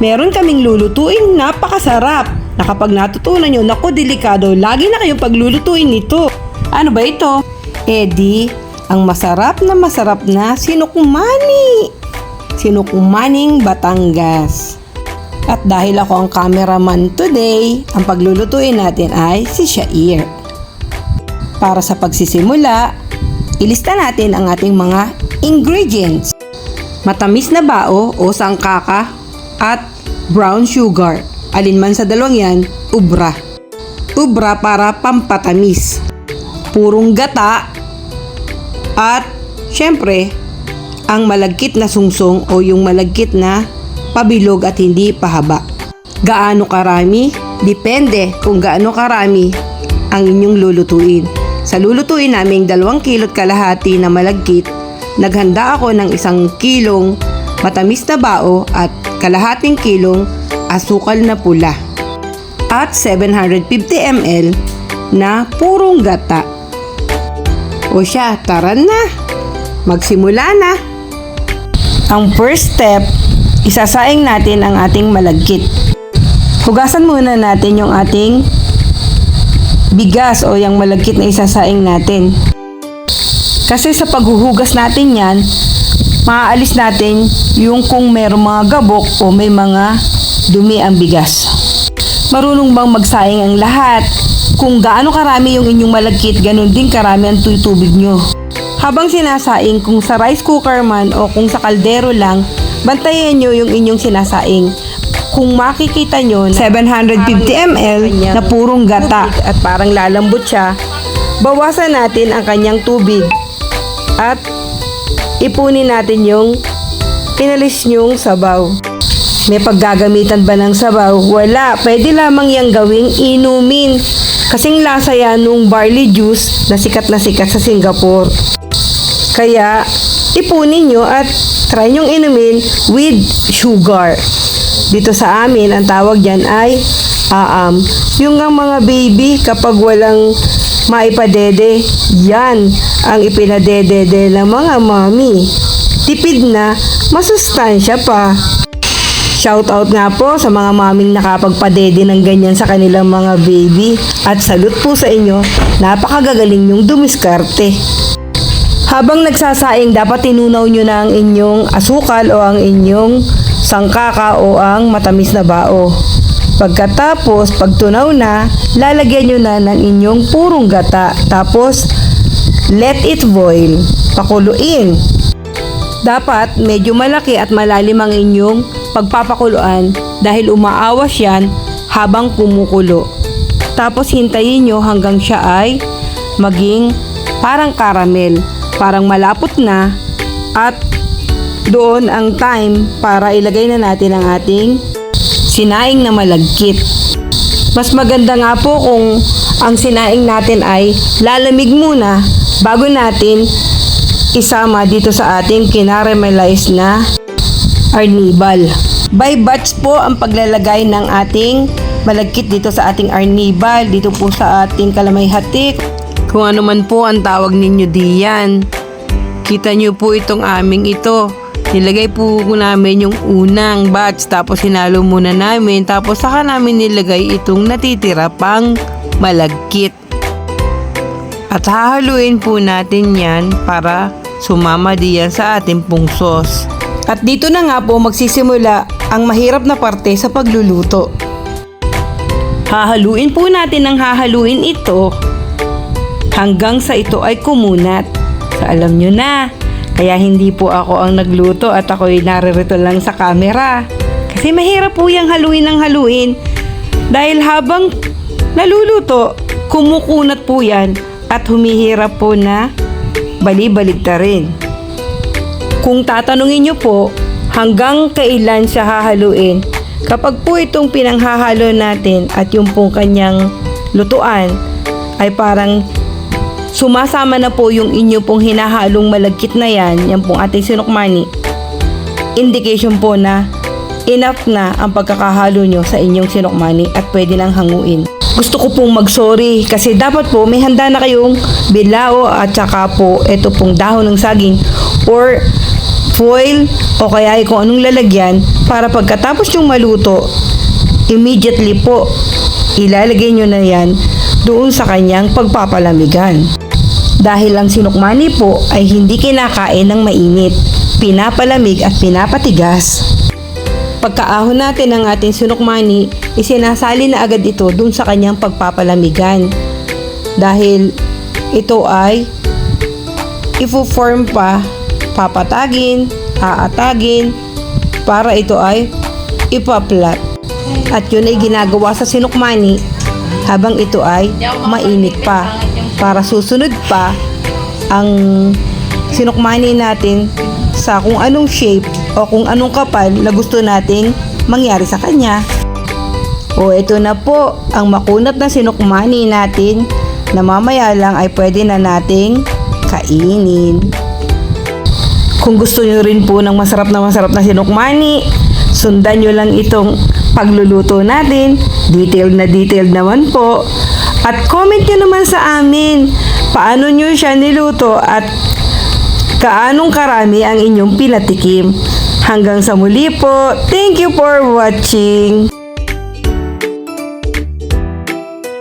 meron kaming lulutuin napakasarap na kapag natutunan nyo, naku delikado, lagi na kayong paglulutuin nito. Ano ba ito? Di, ang masarap na sinukumani. Sinukumaning Batangas. At dahil ako ang cameraman today, ang paglulutuin natin ay si Shair. Para sa pagsisimula, ilista natin ang ating mga ingredients. Matamis na bao o sangkaka at brown sugar. Alinman sa dalawang yan, ubra. Ubra para pampatamis. Purong gata at syempre, ang malagkit na sungsong o yung malagkit na pabilog at hindi pahaba. Gaano karami? Depende kung gaano karami ang inyong lulutuin. Sa lulutuin naming 2 kilot kalahati na malagkit, naghanda ako ng 1 kilong matamis na bao at kalahating kilong asukal na pula at 750 ml na purong gata. O siya, tara na! Magsimula na! Ang first step, isasaing natin ang ating malagkit. Hugasan muna natin yung ating bigas o yung malagkit na isasaing natin. Kasi sa paghuhugas natin yan, maaalis natin yung kung mayroong mga gabok o may mga dumi ang bigas. Marunong bang magsaing ang lahat? Kung gaano karami yung inyong malagkit, ganun din karami ang tubig nyo. Habang sinasaing, kung sa rice cooker man o kung sa kaldero lang, bantayan nyo yung inyong sinasaing. Kung makikita nyo, 750 ml na purong gata at parang lalambot siya, bawasan natin ang kanyang tubig at ipunin natin yung pinalis nyong sabaw. May paggagamitan ba ng sabaw? Wala. Pwede lamang yang gawing inumin. Kasing lasa yan nung barley juice na sikat sa Singapore. Kaya, ipunin nyo at try nyong inumin with sugar. Dito sa amin, ang tawag dyan ay aam. Yung ang mga baby, kapag walang maipadede, yan ang ipinadedede ng mga mami. Tipid na, masustansya pa. Shoutout nga po sa mga maming nakapagpadede ng ganyan sa kanilang mga baby. At salute po sa inyo, napakagagaling yung dumiskarte. Habang nagsasaing, dapat tinunaw nyo na ang inyong asukal o ang inyong sangkaka o ang matamis na bao. Pagkatapos, pag tunaw na, lalagyan nyo na ng inyong purong gata. Tapos, let it boil. Pakuluin. Dapat medyo malaki at malalim ang inyong pagpapakuluan dahil umaawas yan habang kumukulo. Tapos, hintayin nyo hanggang siya ay maging parang caramel. Parang malapot na at doon ang time para ilagay na natin ang ating sinaing na malagkit. Mas maganda nga po kung ang sinaing natin ay lalamig muna bago natin isama dito sa ating kinaramelize na arnibal. By batch po ang paglalagay ng ating malagkit dito sa ating arnibal, dito po sa ating kalamay hatik. Kung ano man po ang tawag ninyo diyan. Kita nyo po itong aming ito. Nilagay po namin yung unang batch tapos hinalo muna namin tapos saka namin nilagay itong natitira pang malagkit. At hahaluin po natin yan para sumama diyan sa ating pong sauce. At dito na nga po magsisimula ang mahirap na parte sa pagluluto. Hahaluin po natin ng hahaluin ito hanggang sa ito ay kumunat. So alam nyo na, kaya hindi po ako ang nagluto at ako'y naririto lang sa camera. Kasi mahirap po yung haluin ng haluin. Dahil habang naluluto, kumukunat po yan at humihirap po na bali-baligtarin. Kung tatanungin nyo po, hanggang kailan siya hahaluin, kapag po itong pinanghahalo natin at yung pong kanyang lutuan ay parang sumasama na po yung inyo pong hinahalong malagkit na yan pong ating sinukmani, indication po na enough na ang pagkakahalo nyo sa inyong sinukmani at pwede nang hanguin. Gusto ko pong mag-sorry kasi dapat po may handa na kayong bilao at saka po ito pong dahon ng saging or foil o kaya ay kung anong lalagyan para pagkatapos yung maluto, immediately po ilalagay nyo na yan doon sa kanyang pagpapalamigan. Dahil ang sinukmani po ay hindi kinakain ng mainit, pinapalamig at pinapatigas. Pagkaahon natin ng ating sinukmani, isinasali na agad ito dun sa kanyang pagpapalamigan. Dahil ito ay ifo-form pa, papatagin, aatagin, para ito ay ipaplat. At yun ay ginagawa sa sinukmani habang ito ay mainit pa. Para susunod pa ang sinukmani natin sa kung anong shape o kung anong kapal na gusto nating mangyari sa kanya. O ito na po ang makunat na sinukmani natin na mamaya lang ay pwede na nating kainin. Kung gusto nyo rin po ng masarap na sinukmani, sundan nyo lang itong pagluluto natin. Detailed naman po. At comment nyo naman sa amin paano nyo siya niluto at kaanong karami ang inyong pinatikim. Hanggang sa muli po. Thank you for watching.